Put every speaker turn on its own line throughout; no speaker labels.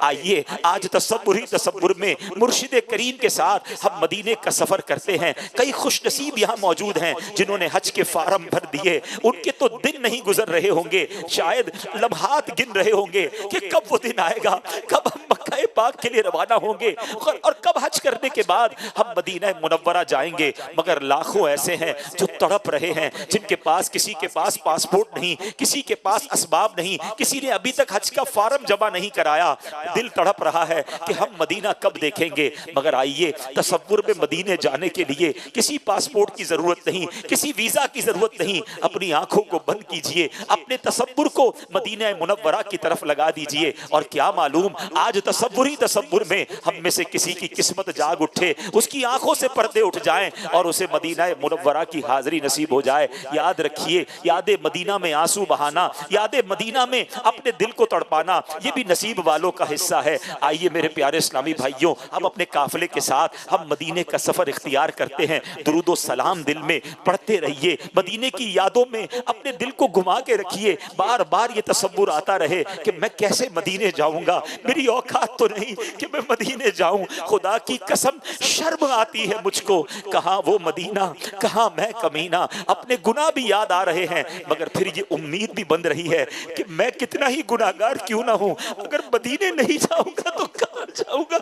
آئیے آج تصور ہی تصور میں مرشد کریم کے ساتھ ہم مدینے کا سفر کرتے ہیں۔ کئی خوش نصیب یہاں موجود ہیں جنہوں نے حج کے فارم بھر دیے، ان کے تو دن نہیں گزر رہے ہوں گے، شاید لمحات گن رہے ہوں گے کہ کب وہ دن آئے گا، کب ہم مکہ پاک کے لیے روانہ ہوں گے اور کب حج کرنے کے بعد ہم مدینہ منورہ جائیں گے۔ مگر لاکھوں ایسے ہیں جو تڑپ رہے ہیں، جن کے پاس کسی کے پاس پاسپورٹ نہیں، کسی کے پاس اسباب نہیں، کسی نے ابھی تک حج کا فارم جمع نہیں کرایا۔ دل تڑپ رہا ہے کہ ہم مدینہ کب دیکھیں گے۔ مگر آئیے تصور میں مدینے جانے کے لیے کسی پاسپورٹ کی ضرورت نہیں، کسی ویزا کی ضرورت نہیں، اپنی آنکھوں کو بند کیجئے، اپنے تصور کو مدینہ منورہ کی طرف لگا دیجئے، اور کیا معلوم آج تصور ہی تصور میں ہم میں سے کسی کی قسمت جاگ اٹھے، اس کی آنکھوں سے پردے اٹھ جائیں اور اسے مدینہ منورہ کی حاضری نصیب ہو جائے۔ یاد رکھیے، یاد مدینہ میں آنسو بہانا، یاد مدینہ میں اپنے دل کو تڑپانا، یہ بھی نصیب والوں کا حصہ ہے۔ آئیے میرے پیارے اسلامی بھائیوں، ہم اپنے قافلے کے ساتھ ہم مدینے کا سفر اختیار کرتے ہیں۔ درود و سلام دل میں پڑھتے رہیے، مدینے کی یادوں میں اپنے دل کو گھما کے رکھیے، بار بار یہ تصور آتا رہے کہ میں کیسے مدینے جاؤں گا، میری اوقات تو نہیں کہ میں مدینے جاؤں۔ خدا کی قسم شرم آتی ہے مجھ کو، کہاں وہ مدینہ، کہاں میں کمینہ۔ اپنے گناہ بھی یاد آ رہے ہیں، مگر پھر یہ امید بھی بن رہی ہے کہ میں کتنا ہی گناہگار کیوں نہ ہوں، اگر مدینے نہیں جاؤں گا تو کہاں جاؤں گا۔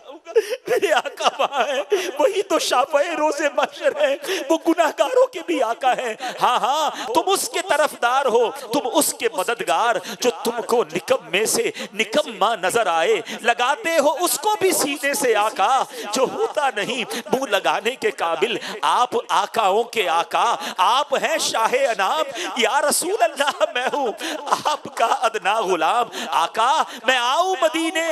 میرے آقا وہاں ہے، وہی تو شافعِ روز محشر ہے، وہ گناہگاروں کے بھی آقا ہے۔ ہاں ہاں، تم اس کے طرفدار ہو، تم اس کے مددگار، جو تم کو نکمے سے نکما نظر آئے، لگاتے ہو اس کو بھی سینے سے آقا، جو ہوتا نہیں منہ لگانے کے قابل۔ آپ آقاؤں کے آقا، آپ ہیں شاہ انام، یا رسول اللہ میں ہوں آپ کا ادنا غلام۔ آقا میں آؤں مدینے،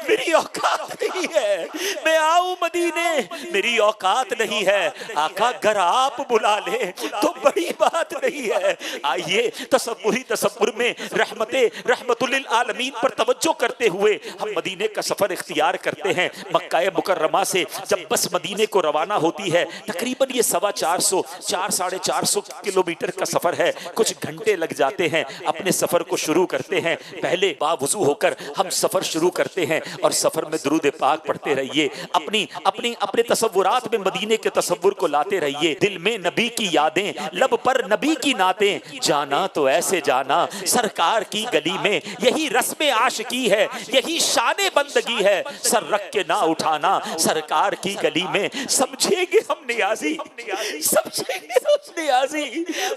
میری اوقات نہیں ہے، میں آؤں مدینے، میری اوقات نہیں ہے۔ آقا گر آپ بلا لے تو بڑی بات نہیں ہے۔ آئیے تصوری تصور میں رحمت للعالمین پر توجہ کرتے ہوئے ہم مدینے کا سفر اختیار کرتے ہیں۔ مکہ مکرمہ سے جب بس مدینے کو روانہ ہوتی ہے، تقریباً یہ 450 کلومیٹر کا سفر ہے، کچھ گھنٹے لگ جاتے ہیں۔ اپنے سفر کو شروع کرتے ہیں، پہلے باوضو ہو کر ہم سفر شروع کرتے ہیں، اور سفر میں درود پاک پڑھتے رہیے، اپنے تصورات میں مدینے کے تصور کو لاتے رہیے، دل میں نبی کی یادیں، لب پر نبی کی نعتیں، جانا تو ایسے جانا سرکار کی گلی میں، یہی رسم عاشقی ہے، یہی شان بندگی ہے، سر رکھ کے نہ اٹھانا سرکار کی گلی میں۔ سمجھیں گے ہم نیازی، سمجھیں گے ہم نیازی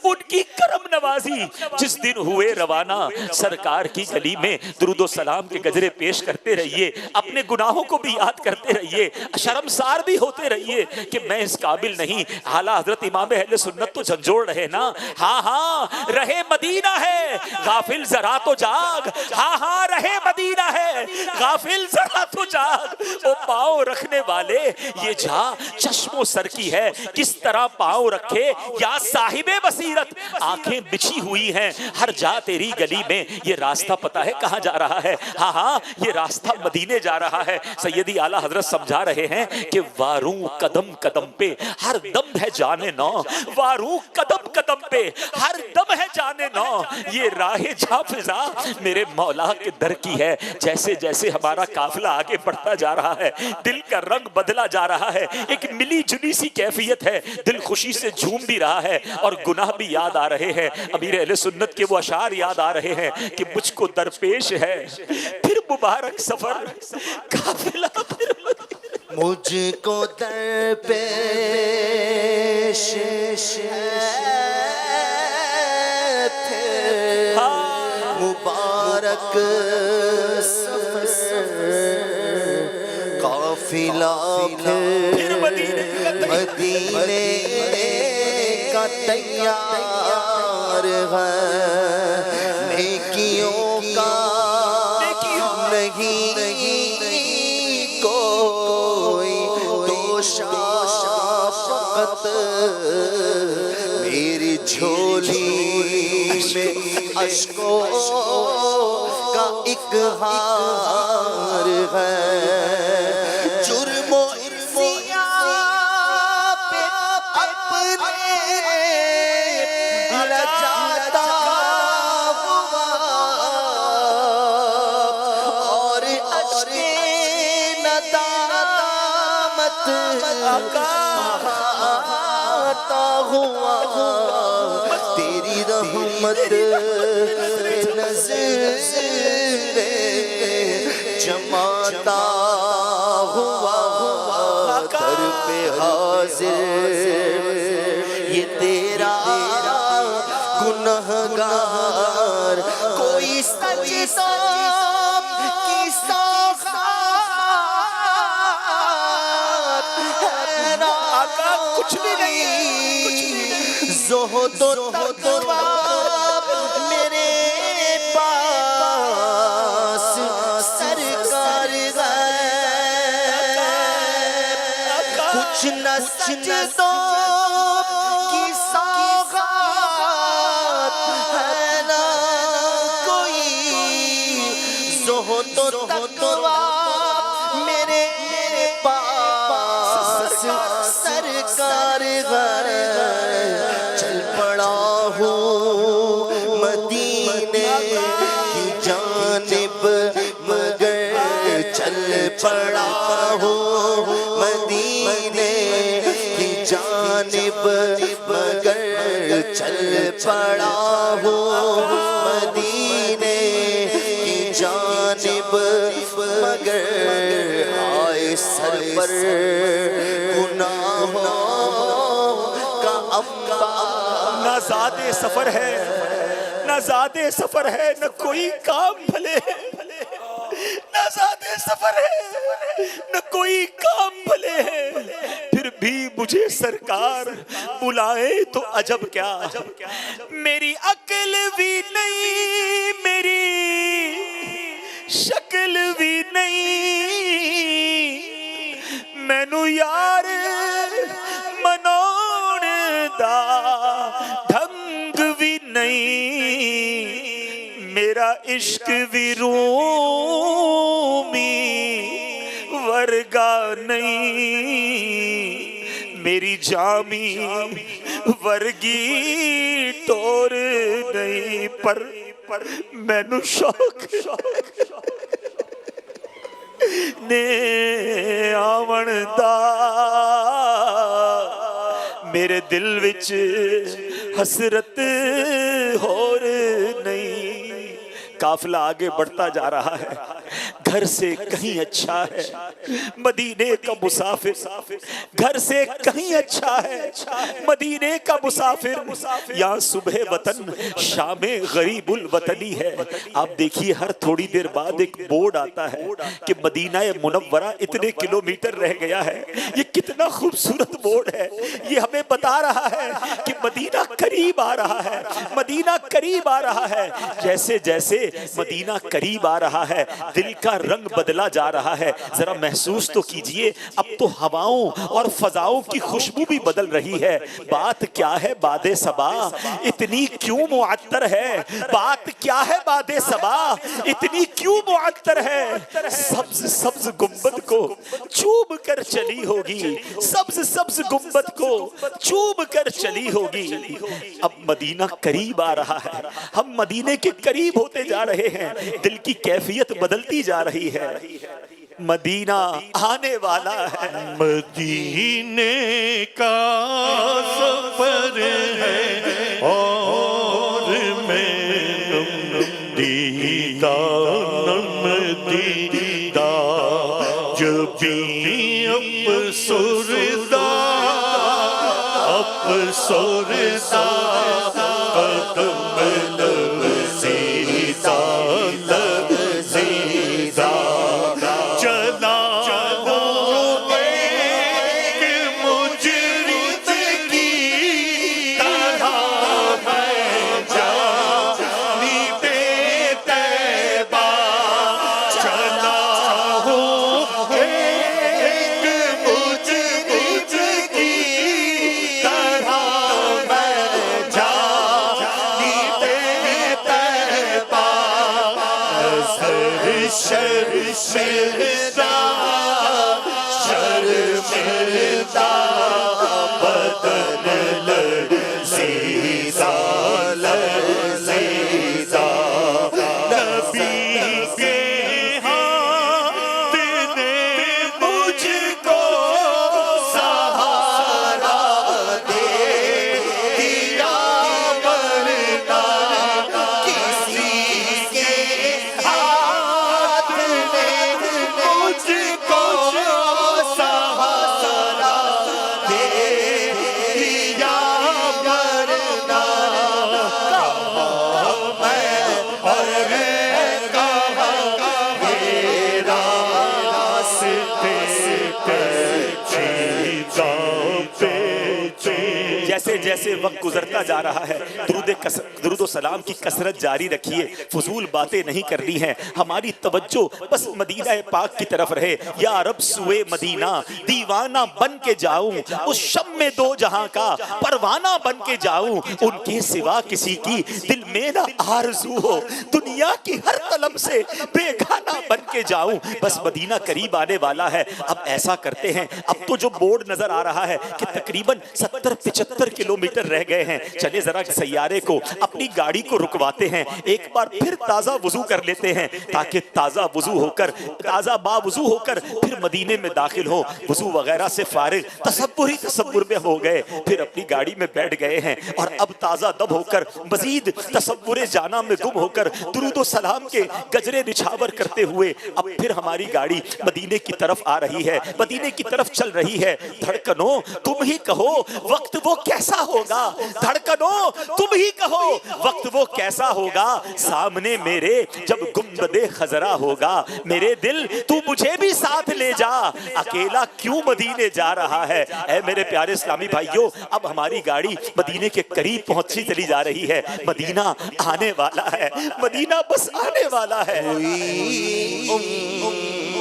ان کی کرم نوازی، جس دن ہوئے روانہ سرکار کی گلی میں۔ درود و سلام کے گجرے پیش کرتے رہیے، اپنے گناہوں کو بھی یاد کرتے رہیے، شرمسار بھی ہوتے رہیے کہ میں اس قابل نہیں۔ اعلیٰ حضرت امام اہل سنت تو جھنجھوڑ رہے نا، ہاں ہاں رہے مدینہ ہے غافل ذرا تو جاگ، ہاں ہاں رہے مدینہ ہے غافل ذرا تو جاگ۔ او پاؤں رکھنے والے یہ جا چشم و سر کی ہے، کس طرح پاؤں رکھے یا صاحب بصیرت، آنکھیں بچھی ہوئی ہیں ہر جا تیری گلی میں۔ یہ راستہ پتا ہے کہاں جا رہا ہے؟ ہاں ہاں یہ راستہ مدینے جا رہا ہے۔ سیدی اعلیٰ حضرت سمجھا رہے ہیں کہ واروں قدم قدم پہ ہر دم ہے جانے نو، واروں قدم قدم پہ ہر دم ہے جانے نو، یہ راہ جا فضا میرے مولا کے در کی ہے۔ جیسے جیسے ہمارا قافلہ آگے بڑھتا جا رہا ہے، دل کا رنگ بدلا جا رہا ہے، ایک ملی جلی سی کیفیت ہے، دل خوشی سے جھوم بھی رہا ہے اور گناہ بھی یاد آ رہے ہیں۔ امیر اہل سنت کے وہ اشعار یاد آ رہے ہیں کہ مجھ کو درپیش ہے پھر مبارک سفر قافلہ پھر
مجھ کو درپیش پھر مبارک سفر قافلہ پھر مدینے کا تیار ہے، نیکیوں کا نہیں کوئی دوشافت، میری جھولی میں اشکوں کا ایک ہار ہے، جرم و سیاہ پہ اپنے لجاتا ہوا اور اشکیں آتا ہوا تیری رحمت نظر جماتا ہوا در پہ حاضر یہ تیرا گنہگار کوئی سجدہ کی سوغات ہے نا
آقا کچھ بھی نہیں
زہد و تقویٰ میرے پاس سرکار ہے کچھ نہ سجدوں کی سوغات ہے نا کوئی زہد و تقویٰ میرے پاس سرکار ہے چل پڑا ہوں مدینے کی جانب مگر چل پڑا ہوں مدینے کی جانب مگر چل پڑا ہوں مدینے کی جانب مگر آئے سر پر گناہوں کا انبار
نہ زیادہ سفر ہے نہ زیادہ سفر ہے نہ کوئی کام بھلے نہ زیادہ سفر ہے نہ کوئی کام بھلے ہے پھر بھی مجھے سرکار بلائے تو عجب کیا میری عقل بھی نہیں میری شکل بھی نہیں مینو یار مناؤن دا ڈھنگ بھی نہیں میرا عشق بھی رومی ورگا نہیں میری جامی ورگی ٹور نہیں پر مینو شوق نے آون دا میرے دل وچ حسرت ہور نہیں قافلہ آگے بڑھتا جا رہا ہے گھر سے کہیں اچھا ہے مدینے کا مسافر گھر سے کہیں اچھا ہے مدینے کا مسافر یہاں صبح وطن شام غریب الوطنی ہے آپ دیکھیے ہر تھوڑی دیر بعد ایک بورڈ آتا ہے کہ مدینہ منورہ اتنے کلومیٹر رہ گیا ہے یہ کتنا خوبصورت بورڈ ہے یہ ہمیں بتا رہا ہے کہ مدینہ قریب آ رہا ہے مدینہ قریب آ رہا ہے جیسے جیسے مدینہ قریب آ رہا ہے دل کا رنگ بدلا جا رہا ہے ذرا محسوس تو کیجئے اب تو ہواؤں اور فضاؤں کی خوشبو بھی بدل رہی ہے بات کیا ہے باد صبا اتنی کیوں معطر ہے بات کیا ہے باد صبا اتنی کیوں معطر ہے سبز سبز گنبد کو چوب کر چلی ہوگی سبز سبز گنبد کو چوب کر چلی ہوگی اب مدینہ قریب آ رہا ہے ہم مدینے کے قریب ہوتے جا رہے ہیں دل کی کیفیت بدلتی جا رہی ہے مدینہ آنے والا ہے
مدینے کا سفر ہے اور میں دیدہ نم دیدہ جب بھی افسردہ قدم لرزیدہ لرزیدہ چلا ہوں ایک مجرد کی طرح میں جانب طیبہ چلا ہوں ایک مجرد کی طرح میں جانب طیبہ شرمندہ شرمندہ بدن لرزیدہ لرزیدہ نبی کے ہاتھ نے مجھ کو
جیسے وقت گزرتا جا رہا ہے درود و سلام کی کثرت جاری رکھیے، فضول باتیں نہیں کرنی ہیں، ہماری توجہ بس مدینہ پاک کی طرف رہے۔ یا رب سوئے مدینہ دیوانہ بن کے جاؤں، اس شم میں دو جہاں کا پروانہ بن کے جاؤں، ان کے سوا کسی کی دل میں نہ آرزو ہو، دنیا کی ہر طلب سے بیگانہ بن کے جاؤں، بس مدینہ قریب آنے والا ہے۔ اب ایسا کرتے ہیں، اب تو جو بورڈ نظر آ رہا ہے کہ تقریباً 70-75 کلومیٹر رہ گئے ہیں، چلے ذرا سیارے کو اپنی گاڑی کو رکواتے ہیں، ایک بار پھر تازہ وضو کر لیتے ہیں تاکہ تازہ با وضو ہو کر پھر مدینے میں داخل ہو۔ وضو وغیرہ سے فارغ تصور میں ہو گئے، پھر اپنی گاڑی میں بیٹھ گئے ہیں، اور اب تازہ دب ہو کر مزید تصور جانا میں گم ہو کر درود و سلام کے گجرے نچھاور کرتے ہوئے اب پھر ہماری گاڑی مدینے کی طرف آ رہی ہے، مدینے کی طرف چل رہی ہے۔ دھڑکنوں تم ہی کہو وقت وہ کیسا ہوگا، دھڑکنوں تم ہی کہو وقت وہ کیسا ہوگا، سامنے میرے جب گنبد خضرا ہوگا، میرے دل تو مجھے بھی ساتھ لے جا، اکیلا کیوں مدینے جا رہا ہے۔ اے میرے پیارے اسلامی بھائیوں، اب ہماری گاڑی مدینے کے قریب پہنچی چلی جا رہی ہے، مدینہ آنے والا ہے، مدینہ بس آنے والا ہے۔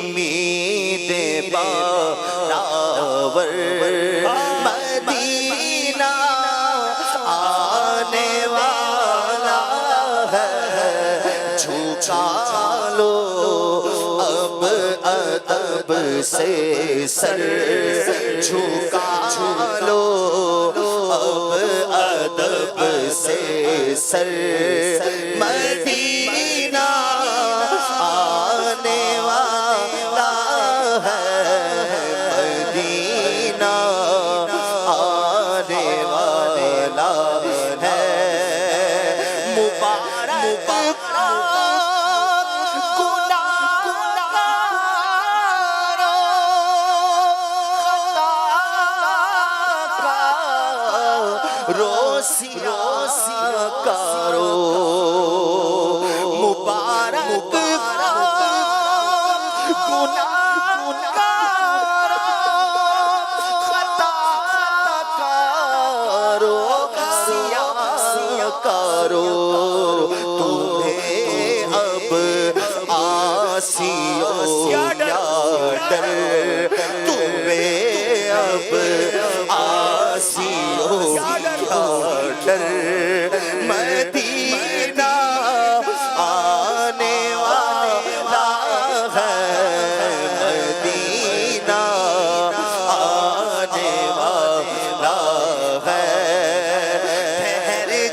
امید بارآور مدینہ آنے والا ہے، جھکا لو اب ادب سے سر، جھکا لو اب ادب سے سر، مدینہ آنے والا ہے، مدینہ آنے والا ہے، مبارک روسی کارو، مبارک کارو، تمہیں اب آسیو یا ڈر، تمہیں اب آسیو یا ڈر، مدینہ آنے والا ہے، مدینہ آنے والا ہے،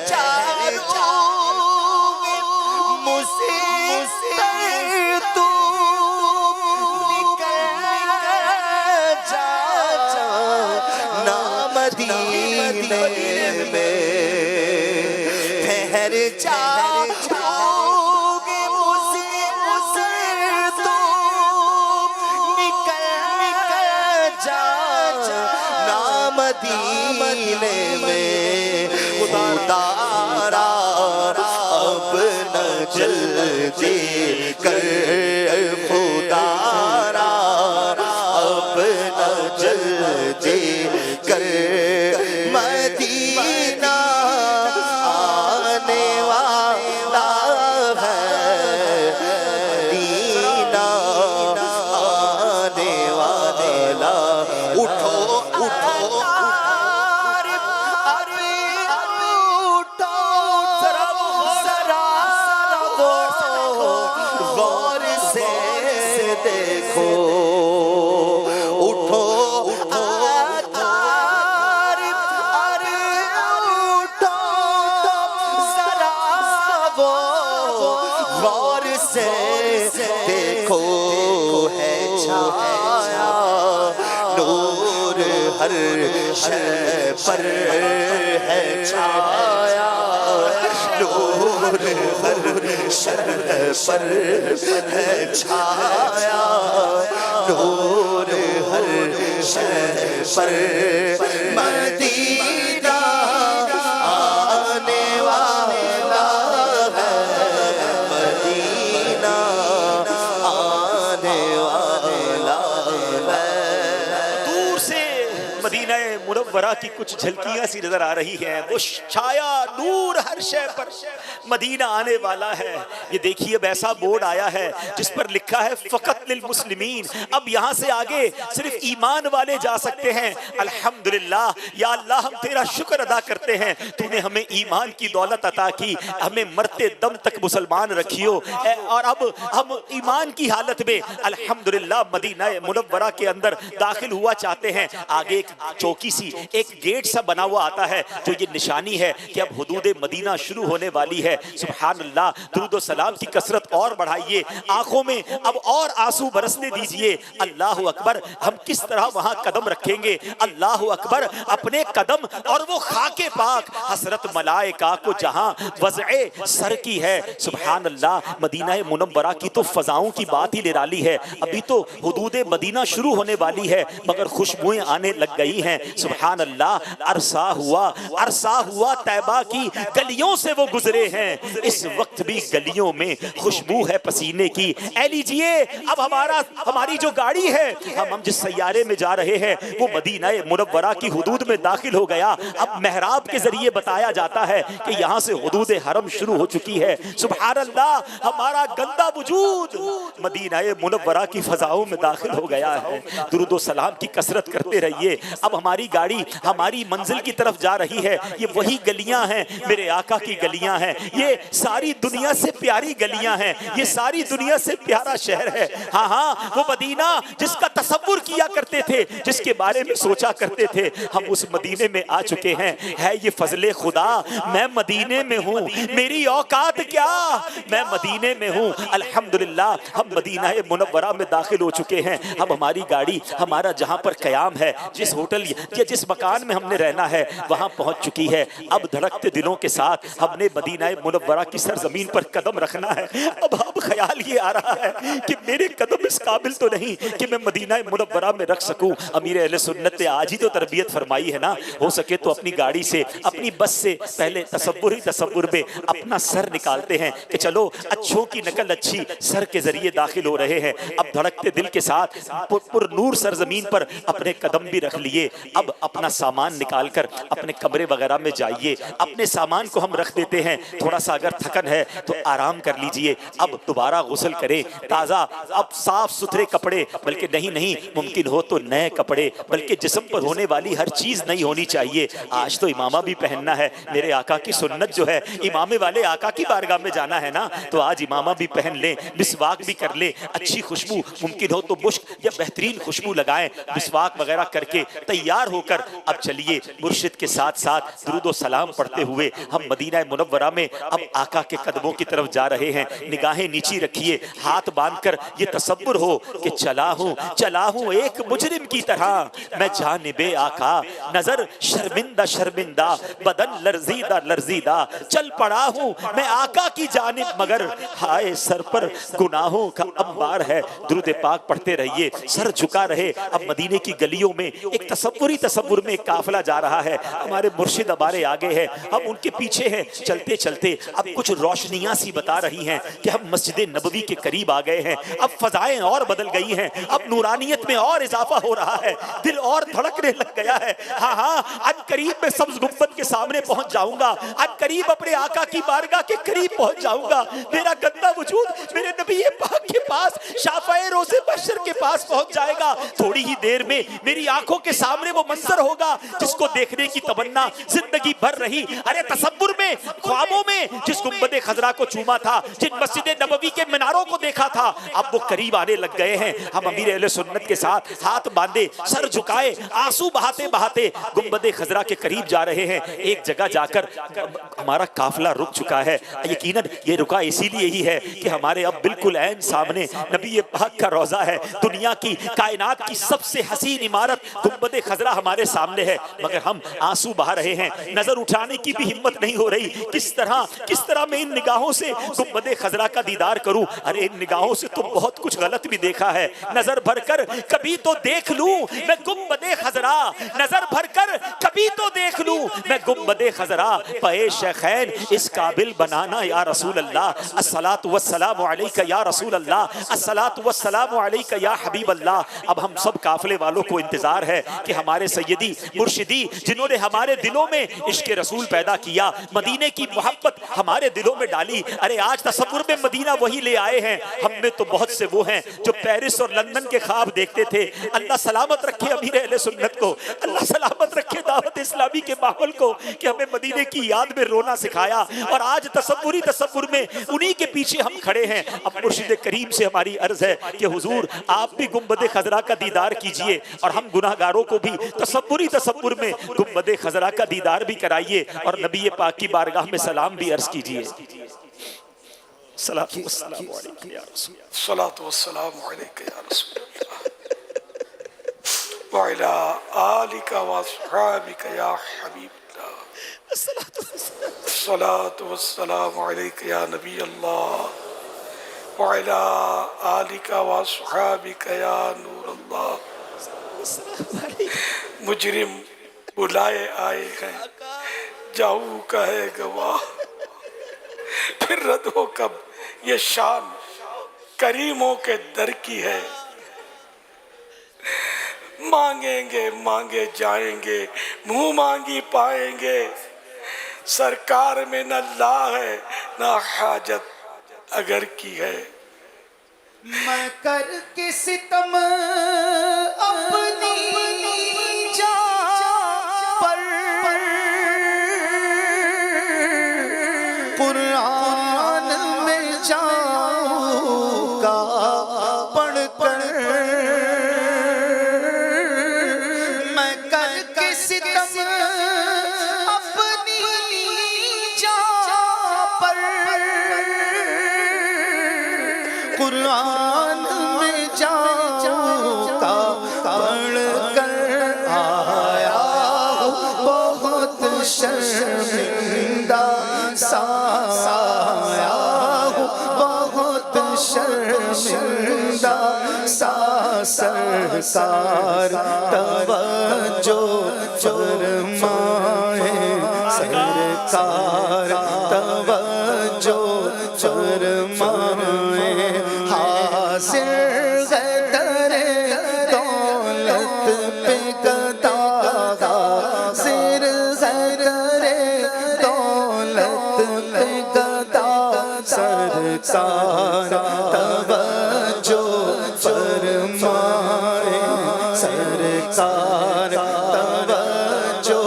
ٹھہر جا مجھ سے تو نکل جا نا مدینے میں، ٹھہر جا مدینے میں، خدارا اب نہ جلدی کر، خدارا اب نہ جلدی کر، مدینہ آنے والا ہے، مدینہ آنے والا، اٹھو دیکھو، اٹھو ذرا غور سے دیکھو، ہے چھایا نور ہر شے پر، ہے چھایا نور ہر شے پر، ہے چھایا نور ہر شے پر، مدینہ آنے والا ہے، مدینہ آنے والا ہے۔
دور سے مدینہ منورہ کی کچھ جھلکیاں سی نظر آ رہی ہیں. وہ چھایا نور ہر شے پر مدینہ آنے والا ہے. یہ دیکھیے اب ایسا بورڈ آیا ہے جس پر لکھا ہے فقط للمسلمین. اب یہاں سے آگے صرف ایمان والے جا سکتے ہیں. الحمدللہ یا اللہ ہم تیرا شکر ادا کرتے ہیں, تو نے ہمیں ایمان کی دولت عطا کی, ہمیں مرتے دم تک مسلمان رکھیو, اور اب ہم ایمان کی حالت میں الحمدللہ مدینہ منورہ کے اندر داخل ہوا چاہتے ہیں. آگے ایک چوکی سی, ایک گیٹ سا بنا ہوا آتا ہے جو یہ نشانی ہے کہ اب حدود مدینہ شروع ہونے والی ہے. سبحان اللہ, درود و سلام کی کثرت اور بڑھائیے, آنکھوں میں اب اور آنسو برسنے دیجئے. اللہ اکبر, ہم کس طرح وہاں قدم رکھیں گے. اللہ اکبر, اپنے قدم اور وہ خاک پاک حسرت ملائکہ کو جہاں وضع سر کی ہے. سبحان اللہ, مدینہ منورہ کی تو فضاؤں کی بات ہی نرالی ہے. ابھی تو حدود مدینہ شروع ہونے والی ہے مگر خوشبوئیں آنے لگ گئی ہیں. سبحان اللہ, عرصہ ہوا طیبہ کی گلیوں سے وہ گزرے ہیں, اس وقت بھی گلیوں میں خوشبو ہے پسینے کی. اے لیجئے, اب ہماری جو گاڑی ہے, ہم جس سیارے میں جا رہے ہیں وہ مدینہ منورہ کی حدود میں داخل ہو گیا. اب محراب کے ذریعے بتایا جاتا ہے کہ یہاں سے حدود حرم شروع ہو چکی ہے. سبحان اللہ, ہمارا گندا وجود مدینہ منورہ کی فضاؤں میں داخل ہو گیا ہے. درود و سلام کی کثرت کرتے رہیے. اب ہماری گاڑی ہماری منزل کی طرف جا رہی ہے. یہ وہی گلیاں ہیں, میرے آقا کی گلیاں ہیں. یہ ساری دنیا سے پیاری گلیاں ہیں, یہ ساری دنیا سے پیارا شہر ہے. ہاں ہاں, وہ مدینہ جس کا تصور کیا کرتے تھے, جس کے بارے میں سوچا کرتے تھے, ہم اس مدینے میں آ چکے ہیں. ہے یہ فضل خدا, میں مدینے میں ہوں, میری اوقات کیا, میں مدینے میں ہوں. الحمدللہ, ہم مدینہ منورہ میں داخل ہو چکے ہیں. اب ہماری گاڑی ہمارا جہاں پر قیام ہے, جس ہوٹل یا جس مکان میں ہم نے رہنا ہے, وہاں پہنچ چکی ہے. اب دھڑکتے دلوں کے ساتھ ہم نے مدینہ منورہ کی سرزمین پر قدم رکھنا ہے. اب خیال یہ آ رہا ہے کہ میرے قدم اس قابل تو نہیں کہ میں مدینہ منورہ میں رکھ سکوں. امیر اہل سنت نے آج ہی تو تربیت فرمائی ہے نا, ہو سکے تو اپنی گاڑی سے, اپنی بس سے پہلے تصور میں اپنا سر نکالتے ہیں کہ چلو اچھوں کی نقل اچھی سر کے ذریعے داخل ہو رہے ہیں. اب دھڑکتے دل کے ساتھ پر نور سرزمین پر اپنے قدم بھی رکھ لیے. اب اپنا سامان نکال کر اپنے کمرے وغیرہ میں جائیے. اپنے سامان کو ہم رکھ دیتے ہیں, تھوڑا سا اگر تھکن ہے تو آرام کر لیجئے. اب دوبارہ غسل کریں, تازہ اب صاف ستھرے کپڑے, بلکہ نہیں ممکن ہو تو نئے کپڑے, بلکہ جسم پر ہونے والی ہر چیز نہیں ہونی چاہیے. آج تو امامہ بھی پہننا ہے, میرے آقا کی سنت جو ہے امامے والے آقا کی بارگاہ میں جانا ہے نا, تو آج امامہ بھی پہن لیں, مسواک بھی کر لیں, اچھی خوشبو ممکن ہو تو مشک یا بہترین خوشبو لگائیں, مسواک وغیرہ کر کے تیار ہو کر اب چلیے مرشد کے ساتھ ساتھ درود و سلام پڑھتے ہوئے ہم مدینہ منورہ میں اب آقا کے قدموں کی طرف جا رہے ہیں. نگاہیں نیچی رکھیے, ہاتھ باندھ کر یہ تصور ہو کہ چلا ہوں ایک مجرم کی طرح میں جانب آقا, نظر شرمندہ بدن لرزیدہ چل پڑا ہوں میں آقا کی جانب, مگر ہائے سر پر گناہوں کا انبار ہے. درود پاک پڑھتے رہیے, سر جھکا رہے. اب مدینے کی گلیوں میں ایک تصور میں ایک قافلہ جا رہا ہے. ہمارے مرشد ہمارے آگے ہیں, ہم ان کے پیچھے ہیں. چلتے اب کچھ روشنیاں سی بتا رہی ہیں کہ ہم مسجد نبوی کے قریب آ گئے ہیں. اب فضائیں اور بدل گئی ہیں, اب نورانیت میں اور اضافہ ہو رہا ہے, دل اور دھڑکنے لگ گیا ہے. ہاں ان قریب میں سبز گنبد کے سامنے پہنچ جاؤں گا, ان قریب اپنے آقا کی بارگاہ کے قریب پہنچ جاؤں گا. میرا گندا وجود میرے نبی پاک کے پاس, شافعِ روز محشر کے پاس پہنچ جائے گا. تھوڑی ہی دیر میں میری آنکھوں کے سامنے وہ منظر ہوگا جس کو دیکھنے کی تمنا زندگی بھر رہی. ارے تصور میں, خوابوں میں جس گنبد خضرا کو چوما تھا, جن مسجد نبوی کے میناروں کو دیکھا تھا, اب وہ قریب آنے لگ گئے ہیں. ہم امیر اہل سنت کے ساتھ ہاتھ باندھے, سر جھکائے, آنسو بہاتے گنبد خضرا کے قریب جا رہے ہیں. ایک جگہ جا کر ہمارا قافلہ رک چکا ہے. یقیناً یہ رکا اسی لیے ہی ہے کہ ہمارے اب بالکل عین سامنے نبی پاک کا روضہ ہے. دنیا کی, کائنات کی سب سے حسین عمارت گنبد خضرا ہمارے سامنے ہے, مگر ہم آنسو بہا رہے ہیں. نظر اٹھانے کی بھی ہمت نہیں ہو رہی. کس طرح میں ان نگاہوں سے گنبد خضرا کا دیدار کروں. ارے ان نگاہوں سے تو بہت کچھ غلط بھی دیکھا ہے. نظر بھر کر کبھی تو دیکھ لوں میں گنبد خضرا, نظر بھر کر کبھی تو دیکھ لوں میں گنبد خضرا. پے شیخین اس قابل بنانا یا رسول اللہ, الصلاۃ والسلام علیک یا رسول اللہ, الصلاۃ والسلام علیک یا حبیب اللہ. اب ہم سب قافلے والوں کو انتظار ہے کہ ہمارے سیدی مرشدی جنہوں نے ہمارے دلوں میں عشق رسول پیدا کیا، مدینے کی محبت ہمارے دلوں میں ڈالی، ارے آج تصور میں مدینہ وہی لے آئے ہیں۔ ہم میں تو بہت سے وہ ہیں جو پیرس اور لندن کے خواب دیکھتے تھے۔ اللہ سلامت رکھے امیر اہل سنت کو، اللہ سلامت رکھے دعوت اسلامی کے ماحول کو کہ ہمیں مدینے کی یاد میں رونا سکھایا، اور آج تصور میں انہی کے پیچھے ہم کھڑے ہیں۔ اب مرشد کریم سے ہماری عرض ہے کہ حضور آپ بھی گنبد خضرا کا دیدار کیجئے، اور ہم گناہگاروں کو بھی تصور میں گنبد خضرا کا دیدار بھی کرائیے، اور نبی پاک کی بارگاہ میں سلام بھی عرض کیجئے۔ صلاۃ والسلام علیکم یا رسول اللہ،
الصلاة والسلام علیک یا رسول اللہ وعلی آلک واصحابک یا حبیب اللہ، الصلاة والسلام علیک یا نبی اللہ وعلی آلک واصحابک یا نور اللہ۔ مجرم بلائے آئے ہیں، جاؤ کا ہے گواہ، پھر رد ہو کب یہ شان کریموں کے در کی ہے۔ مانگیں گے مانگے جائیں گے، منہ مانگی پائیں گے، سرکار میں نہ لا ہے نہ حاجت اگر کی ہے۔
میں کر کے ستم اپنی جان پر قرآن میں جاؤں گا پڑھ کر، میں کر کے ستم اپنی جان پر قرآن میں جاؤں گا پڑھ کر آیا بہت شرمندہ سا آیا بہت شرمندہ سا، سرکار توجہ فرمائے، سرکار توجہ فرمائے، حاضر ہے در دولت پہ گدا، حاضر ہے در دولت پہ گدا، سرکار توجہ فرمائے، سرکار توجہ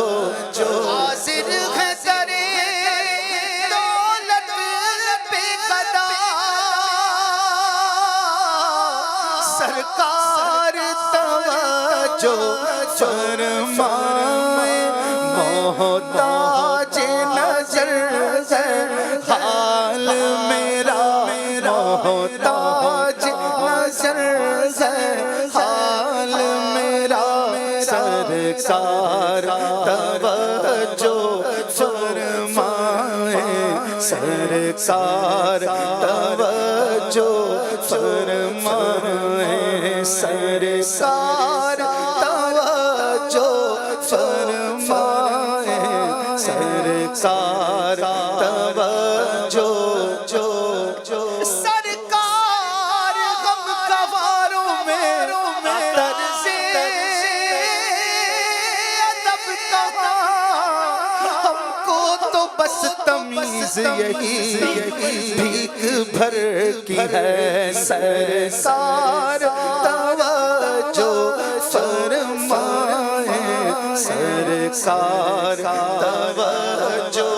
حاضر ہے در دولت پہ گدا، سرکار توجہ فرمائے، محتاج نظر ہے حال میرا، محتاج نظر ہے حال میرا، سرکار توجہ فرمائے، سرکار توجہ فرمائے، سرکار توجہ فرمائے، سرکار توجہ، سرکار غم گواروں میں طرز ادب کہاں، ہم کو تو بس تمیز یہی بھیک بھر کی ہے، سرکار توجہ فرمائے، سرکار توجہ